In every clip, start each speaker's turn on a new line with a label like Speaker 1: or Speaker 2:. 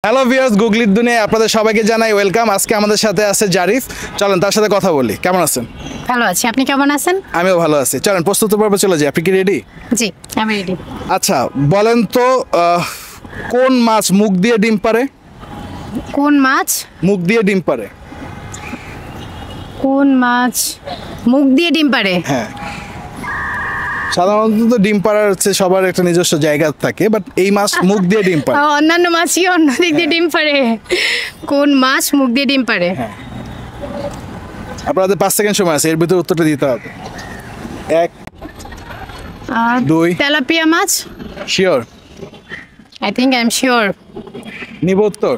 Speaker 1: Hello viewers, গুগলির দুনিয়ায় আপনাদের সবাইকে জানাই ওয়েলকাম। আজকে আমাদের সাথে আছে জারিফ। চলেন তার সাথে কথা বলি। কেমন আছেন?
Speaker 2: ভালো আছি, আপনি কেমন আছেন?
Speaker 1: আমিও ভালো আছি। চলেন প্রস্তুত পর্বে চলে যাই। আপনি কি রেডি?
Speaker 2: জি, আমি রেডি।
Speaker 1: আচ্ছা বলেন তো, কোন মাছ মুখ দিয়ে ডিম পারে?
Speaker 2: কোন মাছ
Speaker 1: মুখ দিয়ে ডিম পারে?
Speaker 2: কোন মাছ মুখ দিয়ে ডিম পারে?
Speaker 1: হ্যাঁ, সাধারণত তো ডিম পাড়ার হচ্ছে সবার একটা নিজস্ব জায়গা থাকে, বাট এই মাছ মুখ দিয়ে ডিম পারে।
Speaker 2: অন্যান্য মাছই অন্য দিক দিয়ে ডিম পারে। কোন মাছ মুখ দিয়ে ডিম পারে?
Speaker 1: আপনাদের 5 সেকেন্ড সময় আছে, এর ভিতরে উত্তরটা দিতে হবে। 1 2
Speaker 2: তেলাপিয়া মাছ।
Speaker 1: Sure?
Speaker 2: I think I am sure.
Speaker 1: নিব উত্তর?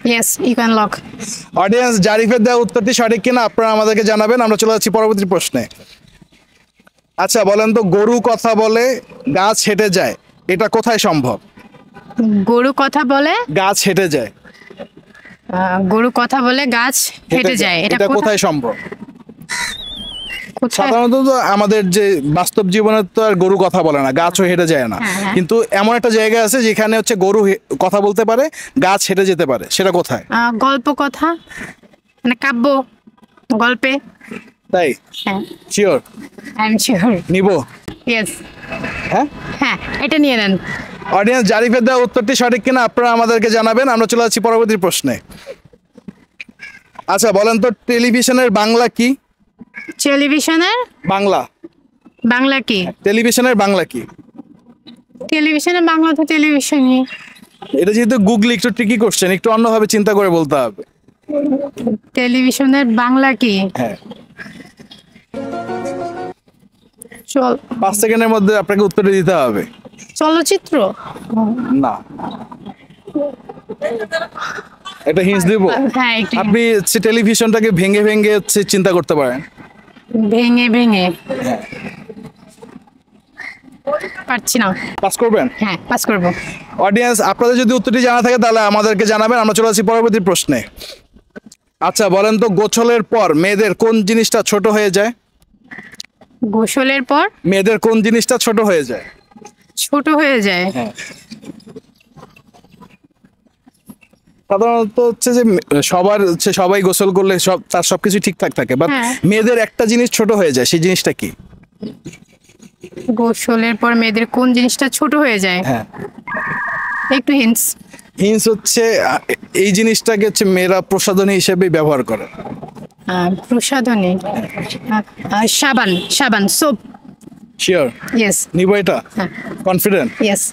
Speaker 2: Yes, you can lock.
Speaker 1: Audience, জারিফের দেওয়া উত্তরটি সঠিক কিনা আপনারা আমাদেরকে জানাবেন। আমরা চলে যাচ্ছি পরবর্তী প্রশ্নে। আচ্ছা বলেন তো, গরু কথা বলে গাছ হেঁটে যায়, এটা কোথায় সম্ভব?
Speaker 2: গরু কথা বলে
Speaker 1: গাছ হেঁটে যায়।
Speaker 2: গরু কথা বলে গাছ হেঁটে যায়, এটা
Speaker 1: কোথায় সম্ভব?
Speaker 2: কোথায়?
Speaker 1: সাধারণত তো আমাদের যে বাস্তব জীবনে তো আর গরু কথা বলে না, গাছও হেঁটে যায় না।
Speaker 2: হ্যাঁ।
Speaker 1: কিন্তু এমন একটা জায়গা আছে যেখানে হচ্ছে গরু কথা বলতে পারে, গাছ হেঁটে যেতে পারে, সেটা কোথায়?
Speaker 2: গল্প কথা, মানে কাব্য গল্পে।
Speaker 1: তাই?
Speaker 2: হ্যাঁ,
Speaker 1: শিওর?
Speaker 2: I am sure.
Speaker 1: নিব?
Speaker 2: ইয়েস।
Speaker 1: হ্যাঁ,
Speaker 2: হ্যাঁ, এটা নিয়ে নেন।
Speaker 1: অডিয়েন্স, জারিফের দেওয়া উত্তরটি সঠিক কিনা আপনারা আমাদেরকে জানাবেন। আমরা চলে যাচ্ছি পরবর্তী প্রশ্নে। আচ্ছা বলেন তো, টেলিভিশনের বাংলা কি?
Speaker 2: টেলিভিশনের
Speaker 1: বাংলা?
Speaker 2: বাংলা কি?
Speaker 1: টেলিভিশনের বাংলা কি?
Speaker 2: টেলিভিশনের বাংলা তো টেলিভিশনই।
Speaker 1: এটা যেহেতু গুগলি, একটু ট্রিকি কোশ্চেন, একটু অন্যভাবে চিন্তা করে বলতে হবে।
Speaker 2: টেলিভিশনের বাংলা কি?
Speaker 1: হ্যাঁ,
Speaker 2: চল
Speaker 1: 5 সেকেন্ডের মধ্যে আপনাকে উত্তরটা দিতে হবে।
Speaker 2: চলচ্চিত্র?
Speaker 1: না, একটা হিন্টস দিব।
Speaker 2: হ্যাঁ, একটু
Speaker 1: আপনি হচ্ছে টেলিভিশনটাকে ভেঙে ভেঙে হচ্ছে চিন্তা করতে পারেন।
Speaker 2: ভেঙে ভেঙে পারছি না।
Speaker 1: পাস করবেন?
Speaker 2: হ্যাঁ, পাস করব।
Speaker 1: অডিয়েন্স, আপনাদের যদি উত্তরটি জানা থাকে তাহলে আমাদেরকে জানাবেন। আমরা চলে আসছি পরবর্তী প্রশ্নে। আচ্ছা বলেন তো, গোসলের পর মেয়েদের কোন জিনিসটা ছোট হয়ে যায়?
Speaker 2: গোসলের পর
Speaker 1: মেয়েদের কোন জিনিসটা ছোট হয়ে যায়?
Speaker 2: ছোট হয়ে যায়?
Speaker 1: সাধারণত হচ্ছে যে সবাই গোসল করলে তার সবকিছু ঠিকঠাক থাকে, বাট
Speaker 2: হ্যাঁ।
Speaker 1: মেয়েদের একটা জিনিস ছোট হয়ে যায়, সেই জিনিসটা কি?
Speaker 2: গোসলের পর মেয়েদের কোন জিনিসটা ছোট হয়ে যায়?
Speaker 1: হ্যাঁ,
Speaker 2: একটু হিন্টস।
Speaker 1: হিন্স হচ্ছে এই জিনিসটাকে হচ্ছে মেয়েরা প্রসাধনী হিসেবে ব্যবহার করে।
Speaker 2: প্রসাধনী? সাবান, সাবান, সোপ।
Speaker 1: শিওর?
Speaker 2: ইয়েস।
Speaker 1: নিব এটা?
Speaker 2: হ্যাঁ।
Speaker 1: কনফিডেন্ট?
Speaker 2: ইয়েস।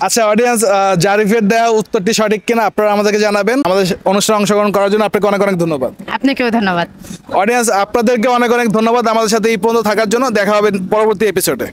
Speaker 1: আচ্ছা অডিয়েন্স, জারিফের দেওয়া উত্তরটি সঠিক কিনা আপনারা আমাদেরকে জানাবেন। আমাদের অনুষ্ঠানে অংশগ্রহণ করার জন্য আপনাকে অনেক অনেক ধন্যবাদ।
Speaker 2: আপনাকেও ধন্যবাদ।
Speaker 1: অডিয়েন্স, আপনাদেরকে অনেক অনেক ধন্যবাদ আমাদের সাথে এই পর্যন্ত থাকার জন্য। দেখা হবে পরবর্তী এপিসোডে।